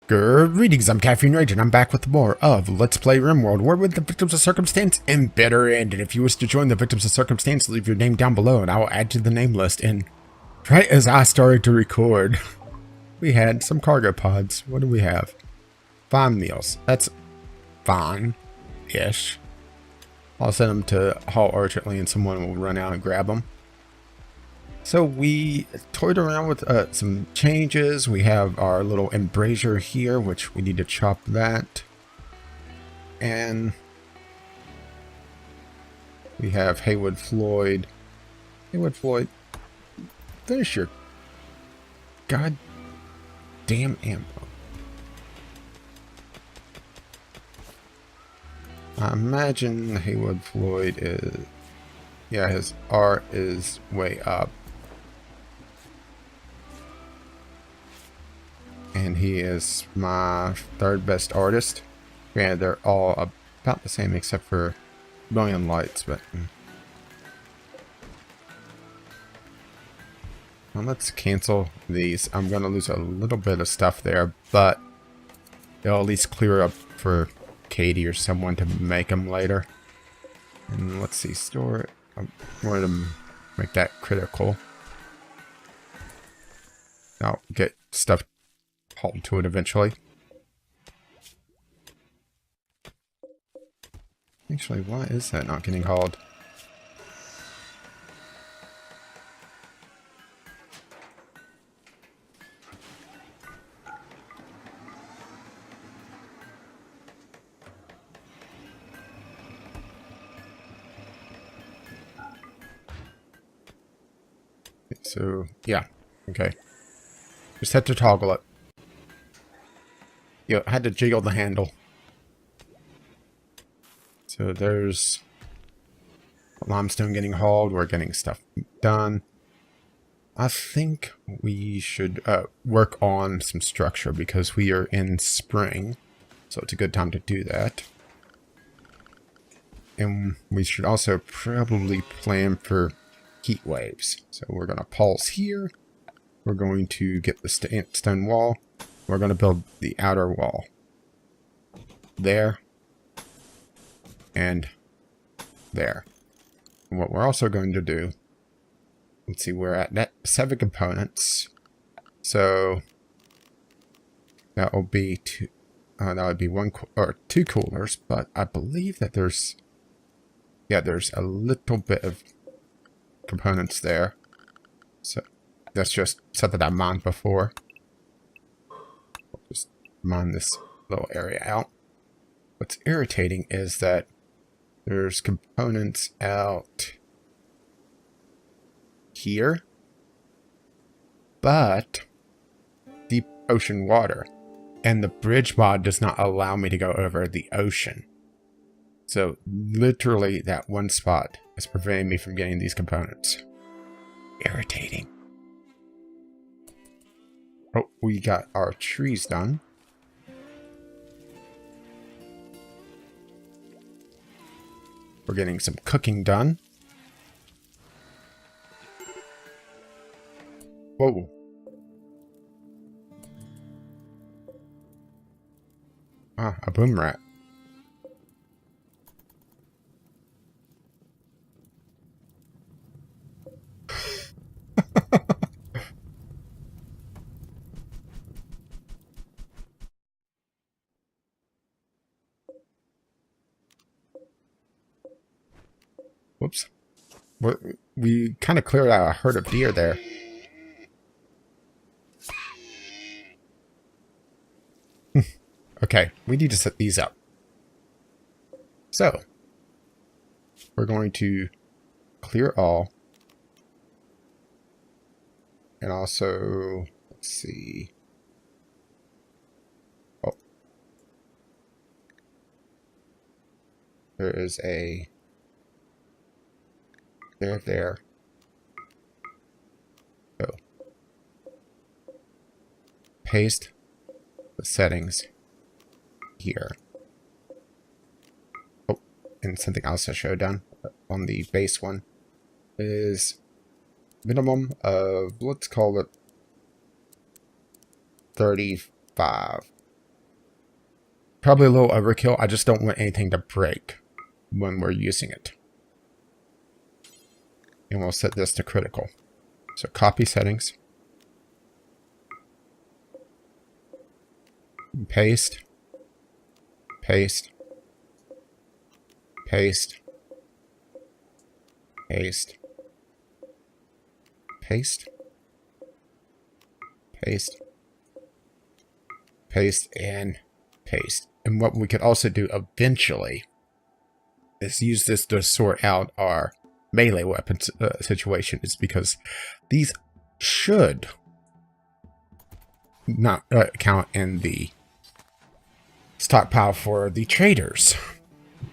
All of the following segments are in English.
Greetings, I'm Caffeine Rage, and I'm back with more of Let's Play Rimworld. We're with the Victims of Circumstance and Bitter End. And if you wish to join the Victims of Circumstance, leave your name down below, and I will add to the name list. And right as I started to record, we had some cargo pods. What do we have? 5 meals. That's fine-ish. I'll send them to Hall urgently, and someone will run out and grab them. So we toyed around with some changes. We have our little embrasure here, which we need to chop that. And we have Haywood Floyd. Haywood Floyd, finish your goddamn ammo. I imagine Haywood Floyd is... yeah, his art is way up. And he is my 3rd best artist. Yeah, they're all about the same except for Million Lights, but... well, let's cancel these. I'm going to lose a little bit of stuff there, but they'll at least clear up for Katie or someone to make them later. And let's see, store it. I'm going to make that critical. I'll get stuff hauled to it eventually. Actually, why is that not getting hauled? So, yeah. Okay. Just had to toggle it. Yeah, I had to jiggle the handle. So there's limestone getting hauled. We're getting stuff done. I think we should work on some structure because we are in spring. So it's a good time to do that. And we should also probably plan for heat waves. So we're going to pause here. We're going to get the stone wall. We're going to build the outer wall. There. And there. And what we're also going to do... let's see, we're at 7 components. So... that will be two... that would be 2 coolers. But I believe that there's... yeah, there's a little bit of components there. So... that's just something I mined before. Just mine this little area out. What's irritating is that there's components out here, but deep ocean water. And the bridge mod does not allow me to go over the ocean. So literally that one spot is preventing me from getting these components. Irritating. Oh, we got our trees done. We're getting some cooking done. Whoa. Ah, a boom rat. Whoops. We kind of cleared out a herd of deer there. Okay, we need to set these up. So, we're going to clear all. And also, let's see. Oh. There is a... there. So, paste the settings here. Oh, and something else I showed down on the base one is minimum of, let's call it 35. probably a little overkill. I just don't want anything to break when we're using it. And we'll set this to critical. So copy settings. Paste. Paste. Paste. Paste. Paste. Paste. Paste and paste. And what we could also do eventually is use this to sort out our melee weapon situation, is because these should not count in the stockpile for the traders.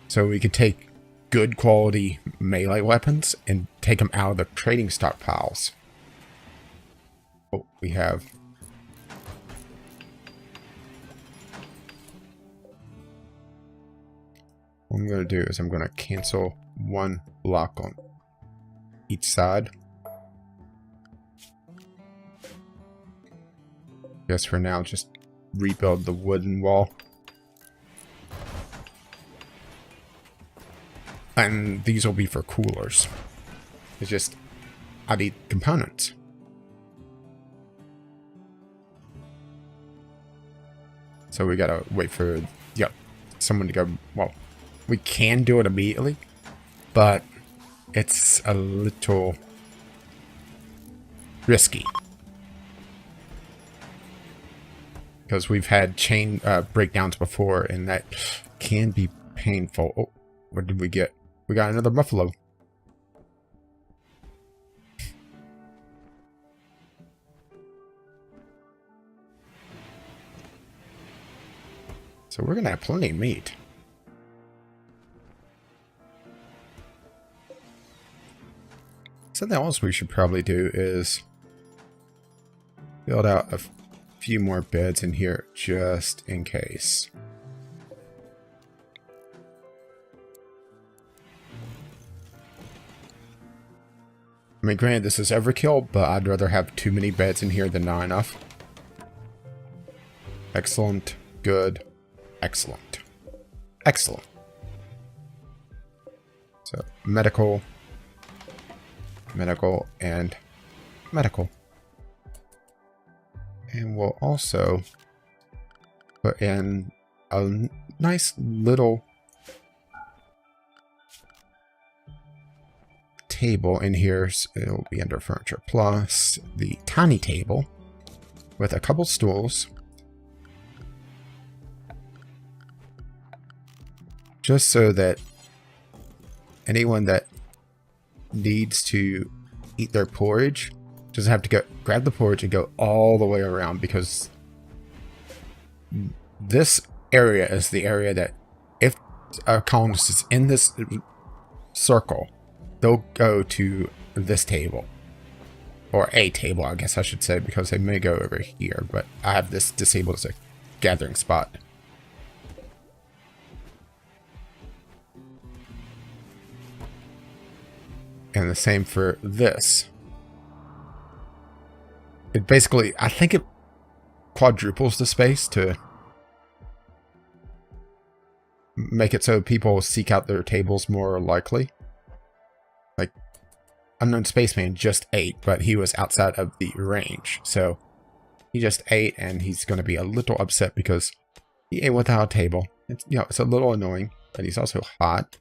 So we could take good quality melee weapons and take them out of the trading stockpiles. Oh, we have... What I'm going to do is I'm going to cancel one block on each side. Guess for now, just rebuild the wooden wall. And these will be for coolers. It's just, I need components. So we gotta wait for, someone to go, well, we can do it immediately, but it's a little risky. Because we've had chain breakdowns before, and that can be painful. Oh, what did we get? We got another buffalo. So we're going to have plenty of meat. Something else we should probably do is build out a few more beds in here just in case. I mean, granted, this is overkill, but I'd rather have too many beds in here than not enough. Excellent. Good. Excellent. Excellent. So, medical, medical, and medical. And we'll also put in a nice little table in here. So it'll be under Furniture Plus, the tiny table with a couple stools. Just so that anyone that needs to eat their porridge doesn't have to go grab the porridge and go all the way around, because this area is the area that if a colonist is in this circle, they'll go to this table. Or a table, I guess I should say, because they may go over here, but I have this disabled as a gathering spot. And the same for this. It basically, I think it quadruples the space to make it so people seek out their tables more likely. Like, Unknown Spaceman just ate, but he was outside of the range. So, he just ate, and he's going to be a little upset because he ate without a table. It's, it's a little annoying, but he's also hot,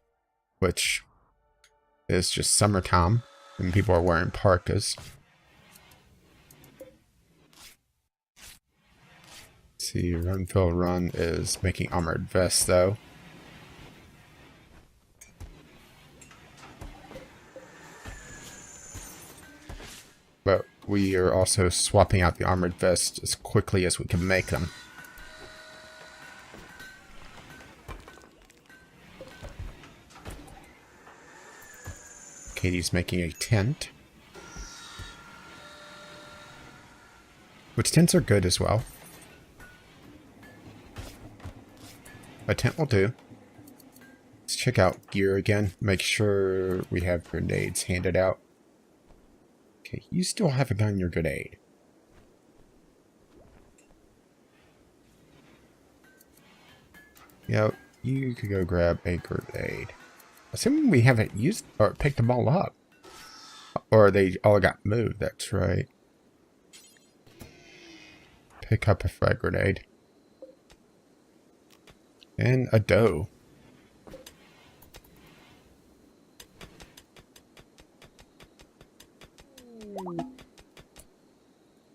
which is just summertime, and people are wearing parkas. Let's see, Run Phil Run is making armored vests, though. But we are also swapping out the armored vests as quickly as we can make them. Katie's making a tent. Which tents are good as well. A tent will do. Let's check out gear again. Make sure we have grenades handed out. Okay, you still haven't gotten your grenade. You know, you could go grab a grenade. Assuming we haven't used or picked them all up. Or they all got moved, that's right. Pick up a frag grenade. And a dough.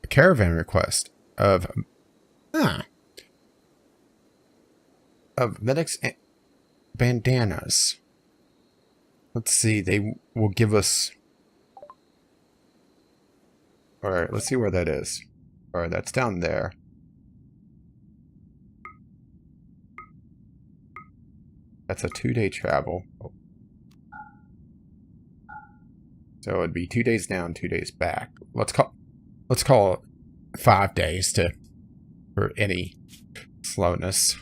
A caravan request of medics and bandanas. Let's see, they will give us... Alright, let's see where that is. Alright, that's down there. That's a 2-day travel. So it'd be 2 days down, 2 days back. Let's call it 5 days for any slowness.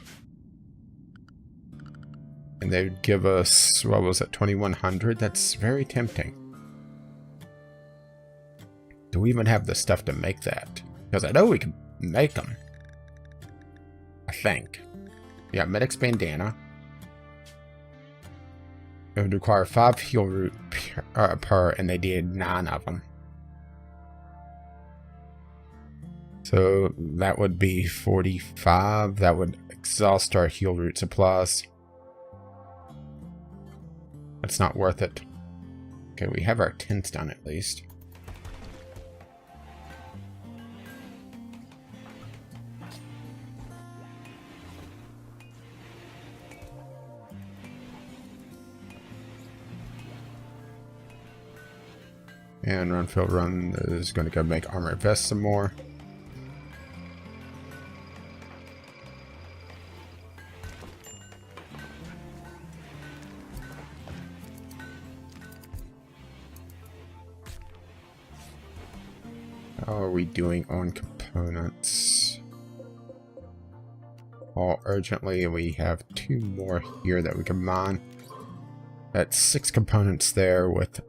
And they'd give us, what was it, 2100? That's very tempting. Do we even have the stuff to make that? Because I know we can make them. I think. Yeah, medic's bandana. It would require 5 heal root per, and they did 9 of them. So that would be 45. That would exhaust our heal root supplies. That's not worth it. Okay, we have our tents done at least. And Runfield Run is going to go make armor vest some more. How are we doing on components? All urgently, we have 2 more here that we can mine. That's 6 components there with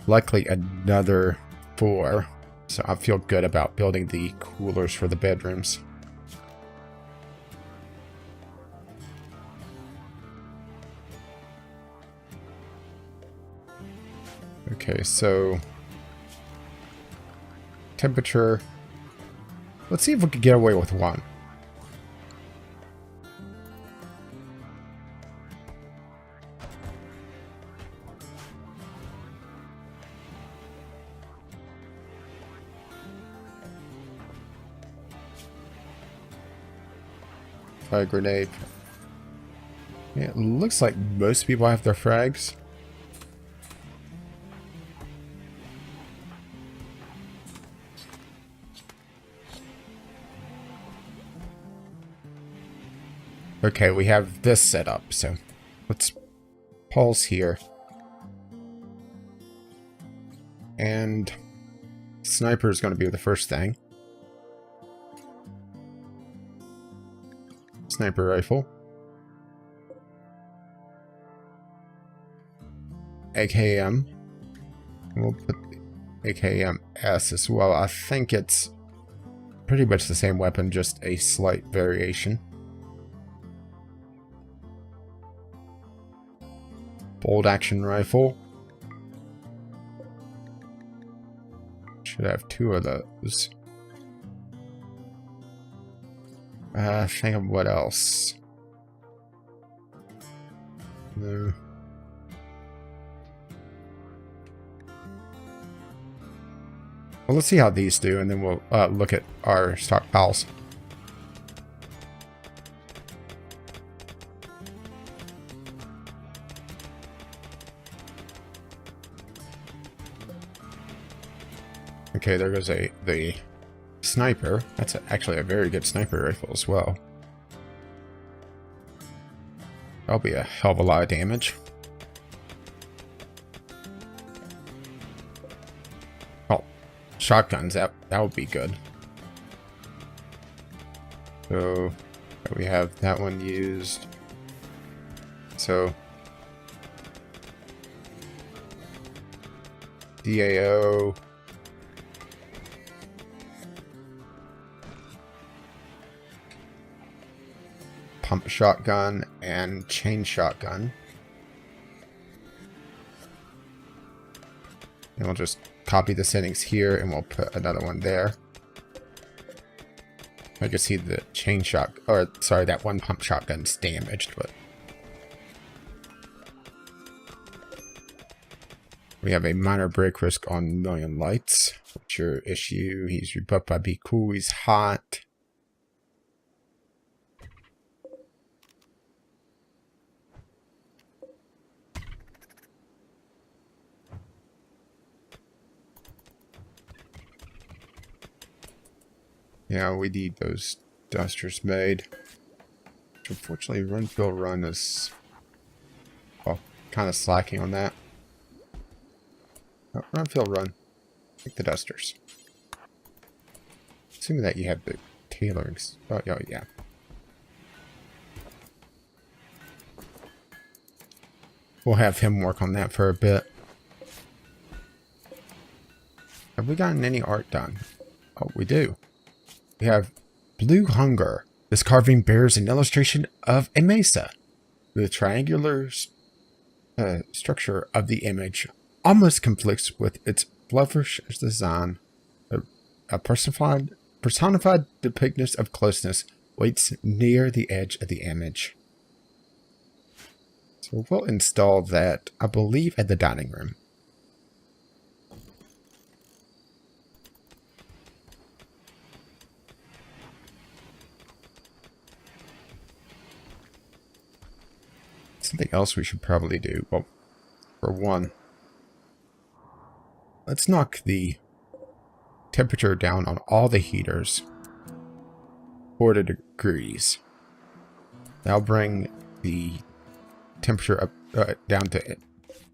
likely another 4. So I feel good about building the coolers for the bedrooms. Okay, so temperature. Let's see if we can get away with 1. Fire grenade. Yeah, it looks like most people have their frags. Okay, we have this set up, so let's pause here. And sniper is going to be the first thing. Sniper rifle. AKM. We'll put the AKM-S as well. I think it's pretty much the same weapon, just a slight variation. Bolt action rifle. Should have 2 of those. Think of what else. No. Well, let's see how these do, and then we'll look at our stockpiles. Okay, there goes the sniper. That's actually a very good sniper rifle as well. That'll be a hell of a lot of damage. Oh, shotguns, that would be good. So we have that one used. So DAO. pump shotgun and chain shotgun. And we'll just copy the settings here and we'll put another one there. I can see the chain shot, or sorry, that one pump shotgun's damaged, but we have a minor break risk on Million Lights. What's your issue? He's rebuffed by Be Cool. He's hot. Yeah, we need those dusters made. Unfortunately, Run Feel Run is, well, kind of slacking on that. Oh, Run Feel Run. Take the dusters. Assuming that you have the tailorings. Oh, yeah. We'll have him work on that for a bit. Have we gotten any art done? Oh, we do. We have Blue Hunger. This carving bears an illustration of a mesa. The triangular structure of the image almost conflicts with its bluish design. A personified depiction of closeness waits near the edge of the image. So we'll install that, I believe, at the dining room. Something else we should probably do. Well, for one, let's knock the temperature down on all the heaters 40 degrees. That'll bring the temperature up down to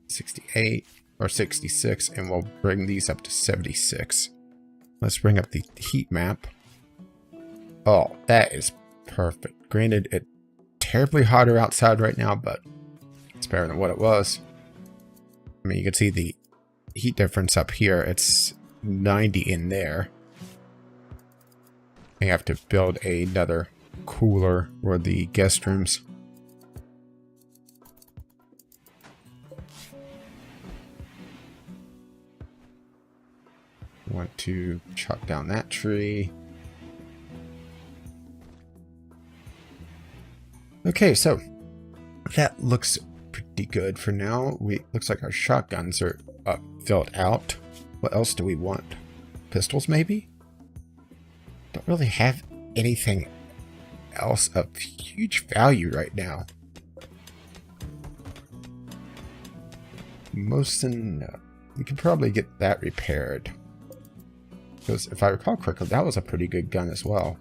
68 or 66, and we'll bring these up to 76. Let's bring up the heat map. Oh, that is perfect. Granted, it's terribly hotter outside right now, but it's better than what it was. I mean, you can see the heat difference up here. It's 90 in there. We have to build another cooler for the guest rooms. Want to chop down that tree. Okay, so that looks pretty good for now. Looks like our shotguns are filled out. What else do we want? Pistols, maybe? Don't really have anything else of huge value right now. We could probably get that repaired. Because if I recall correctly, that was a pretty good gun as well.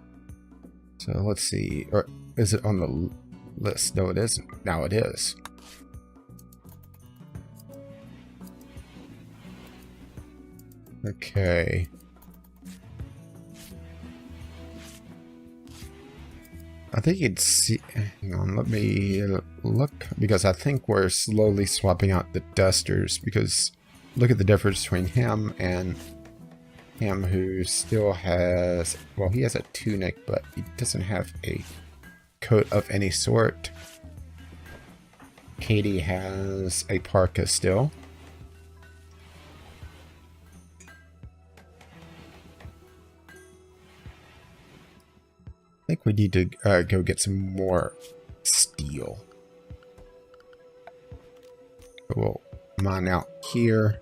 So let's see. Or is it on the list? No, it isn't. Now it is. Okay. I think you'd see. Hang on, let me look, because I think we're slowly swapping out the dusters. Because look at the difference between him and him, who still has, well, he has a tunic, but he doesn't have a coat of any sort. Katie has a parka still. I think we need to go get some more steel. We'll mine out here.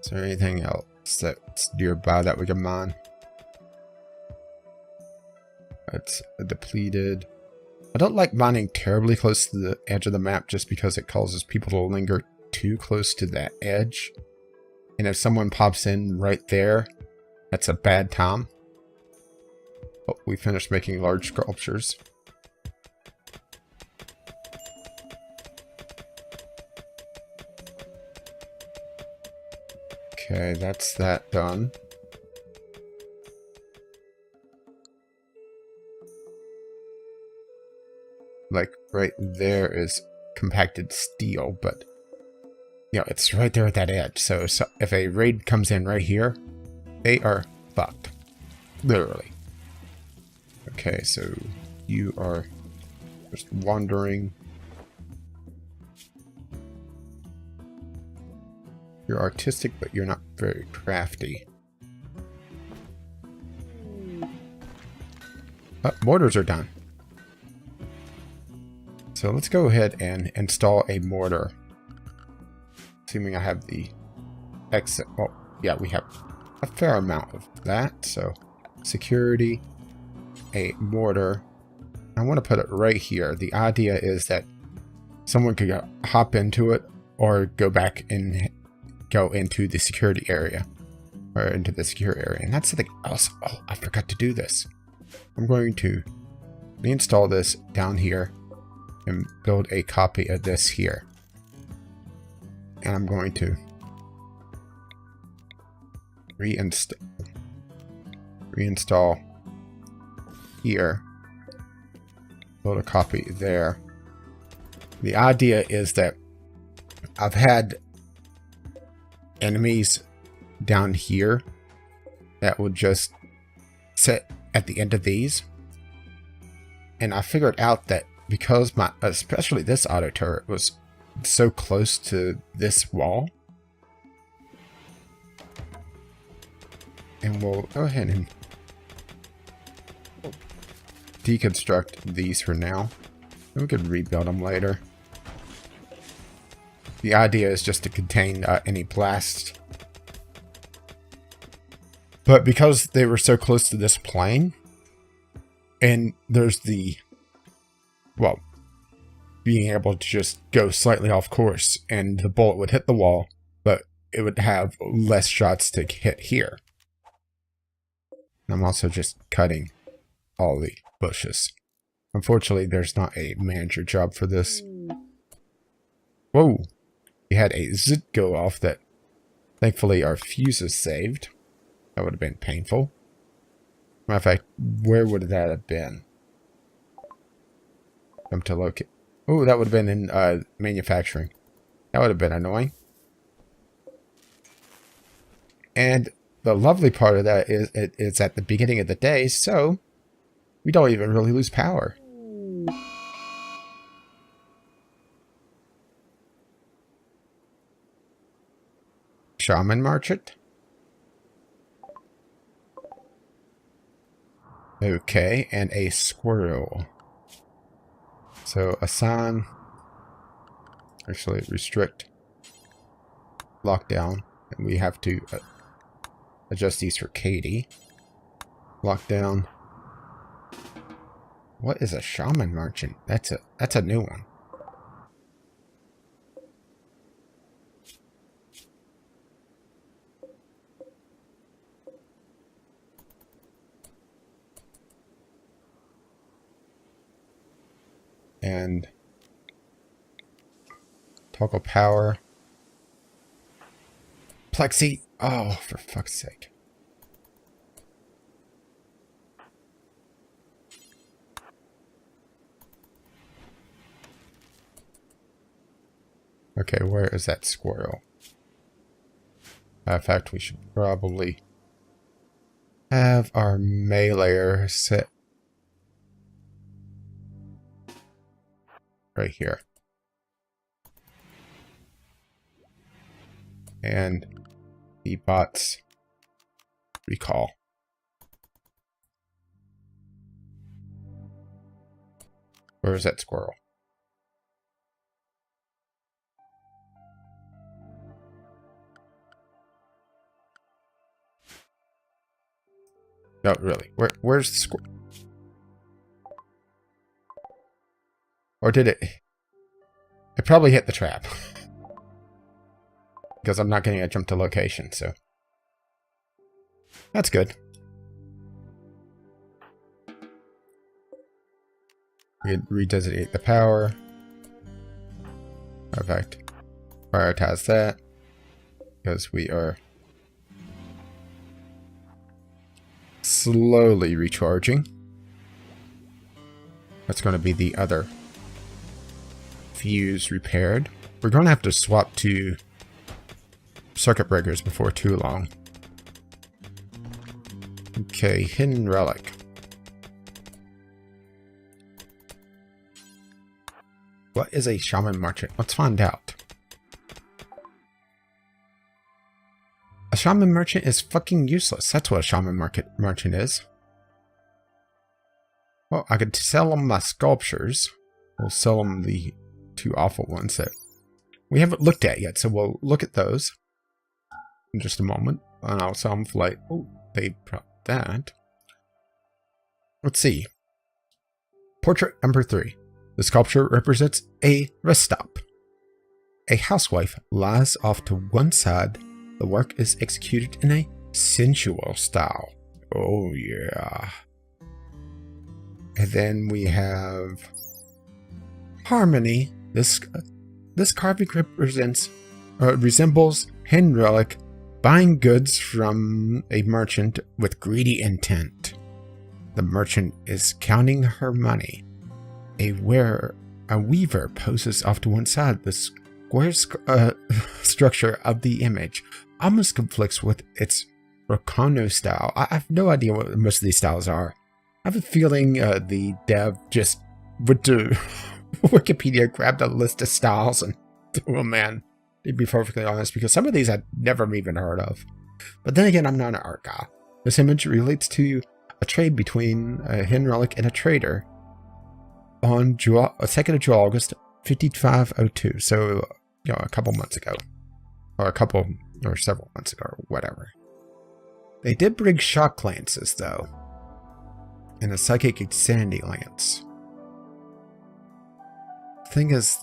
Is there anything else that's nearby that we can mine? It's depleted. I don't like mining terribly close to the edge of the map just because it causes people to linger too close to that edge. And if someone pops in right there, that's a bad time. Oh, we finished making large sculptures. Okay, that's that done. Like right there is compacted steel, but you know, it's right there at that edge. So if a raid comes in right here, they are fucked. Literally. Okay, so you are just wandering. You're artistic, but you're not very crafty. Oh, mortars are done. So let's go ahead and install a mortar. Assuming I have the exit. Oh, yeah, we have a fair amount of that. So security, a mortar. I want to put it right here. The idea is that someone could hop into it or go back and go into the security area. Or into the secure area. And that's something else. Oh, I forgot to do this. I'm going to reinstall this down here and build a copy of this here. And I'm going to reinstall here. Build a copy there. The idea is that I've had enemies down here that would just sit at the end of these, and I figured out that because especially this auto turret was so close to this wall, and we'll go ahead and deconstruct these for now, and we could rebuild them later. The idea is just to contain any blast. But because they were so close to this plane, and there's the, well, being able to just go slightly off course, and the bullet would hit the wall, but it would have less shots to hit here. I'm also just cutting all the bushes. Unfortunately, there's not a manager job for this. Whoa! We had a zit go off that, thankfully, our fuses saved. That would have been painful. Matter of fact, where would that have been? Come to locate. Oh, that would have been in manufacturing. That would have been annoying. And the lovely part of that is it's at the beginning of the day, so we don't even really lose power. Shaman merchant. Okay, and a squirrel. So assign, actually restrict, lockdown, and we have to adjust these for Katie. Lockdown. What is a shaman merchant? That's a new one. And toggle power. Plexi. Oh, for fuck's sake. Okay, where is that squirrel? In fact, we should probably have our meleeer set right here. And the bots recall. Where is that squirrel? No, really. Where's the squirrel? Or did it? It probably hit the trap. Because I'm not getting a jump to location, so. That's good. We redesignate the power. Perfect. Prioritize that. Because we are slowly recharging. That's going to be the other fuse repaired. We're going to have to swap to circuit breakers before too long. Okay, hidden relic. What is a shaman merchant? Let's find out. A shaman merchant is fucking useless. That's what a shaman merchant is. Well, I could sell them my sculptures. We'll sell them the 2 awful ones that we haven't looked at yet, so we'll look at those in just a moment. And I'll sell them for like, oh, they dropped that. Let's see. Portrait number 3. The sculpture represents a rest stop. A housewife lies off to one side. The work is executed in a sensual style. Oh yeah. And then we have Harmony. This carving resembles Henrelic buying goods from a merchant with greedy intent. The merchant is counting her money. A weaver poses off to one side. The square structure of the image almost conflicts with its Rocono style. I have no idea what most of these styles are. I have a feeling the dev just went to Wikipedia, grabbed a list of styles, and threw them in. To be perfectly honest, because some of these I'd never even heard of. But then again, I'm not an art guy. This image relates to a trade between a Henrelic and a trader on 2nd of July, August 5502. So, you know, a couple months ago. Or several months ago, or whatever. They did bring shock lances, though. And a psychic insanity lance. Thing is,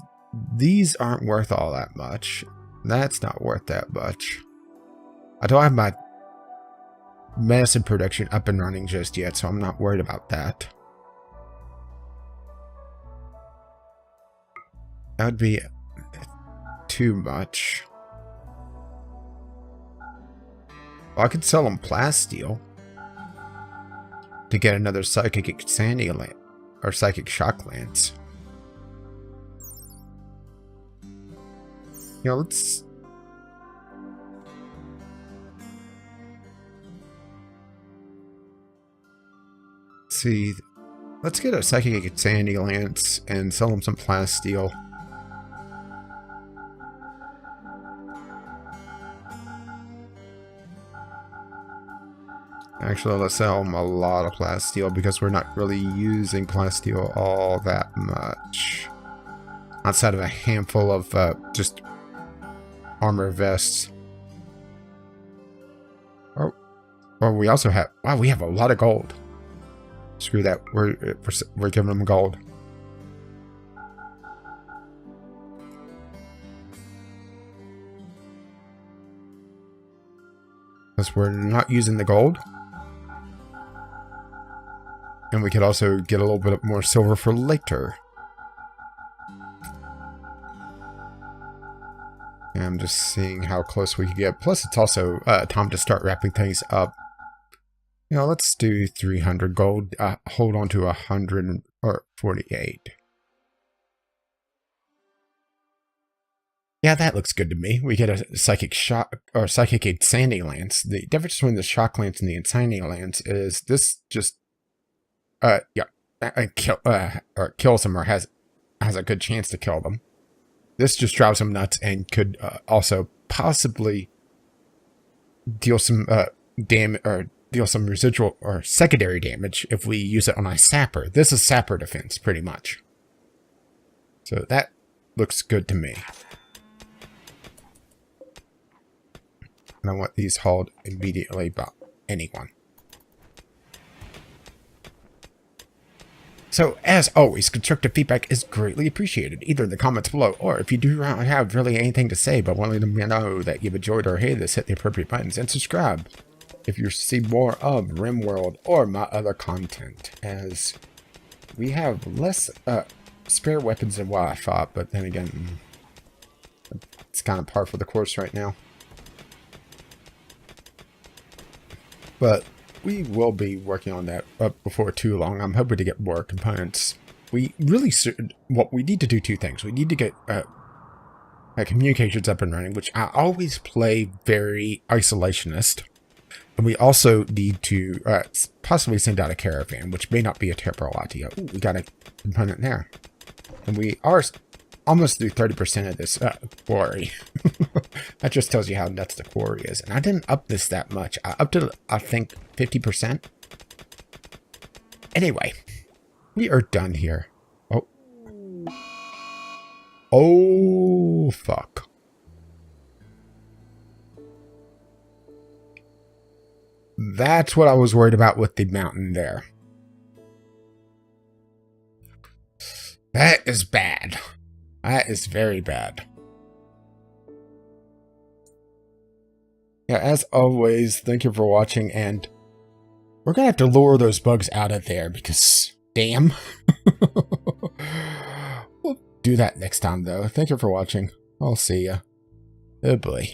these aren't worth all that much. That's not worth that much. I don't have my massive production up and running just yet, so I'm not worried about that. That would be too much. Well, I could sell them plasteel to get another psychic insanity lance or psychic shock lance. You know, let's see. Let's get a psychic insanity lance and sell them some plasteel. Actually, let's sell them a lot of plasteel because we're not really using plasteel all that much. Outside of a handful of just armor vests. Oh, we also have. Wow, we have a lot of gold. Screw that. We're giving them gold. Because we're not using the gold. And we could also get a little bit more silver for later. And I'm just seeing how close we can get. Plus, it's also time to start wrapping things up. You know, let's do 300 gold. Hold on to 148. Yeah, that looks good to me. We get a psychic shock or psychic insanity lance. The difference between the shock lance and the insanity lance is this just kills them or has a good chance to kill them. This just drives them nuts and could also possibly deal some damage or deal some residual or secondary damage if we use it on a sapper. This is sapper defense, pretty much. So that looks good to me. And I want these hauled immediately by anyone. So, as always, constructive feedback is greatly appreciated, either in the comments below, or if you do not have really anything to say, but want to let me know that you've enjoyed or hated this, hit the appropriate buttons, and subscribe if you see more of Rimworld or my other content, as we have less spare weapons than what I thought, but then again, it's kind of par for the course right now. But we will be working on that before too long. I'm hoping to get more components. We really what we need to do two things. We need to get communications up and running, which I always play very isolationist. And we also need to possibly send out a caravan, which may not be a terrible idea. Ooh, we got a component there. And we are almost through 30% of this quarry. That just tells you how nuts the quarry is. And I didn't up this that much. I upped it, I think, 50%. Anyway, we are done here. Oh. Oh, fuck. That's what I was worried about with the mountain there. That is bad. That is very bad. Yeah, as always, thank you for watching, and we're gonna have to lure those bugs out of there because, damn. We'll do that next time, though. Thank you for watching. I'll see ya. Oh boy.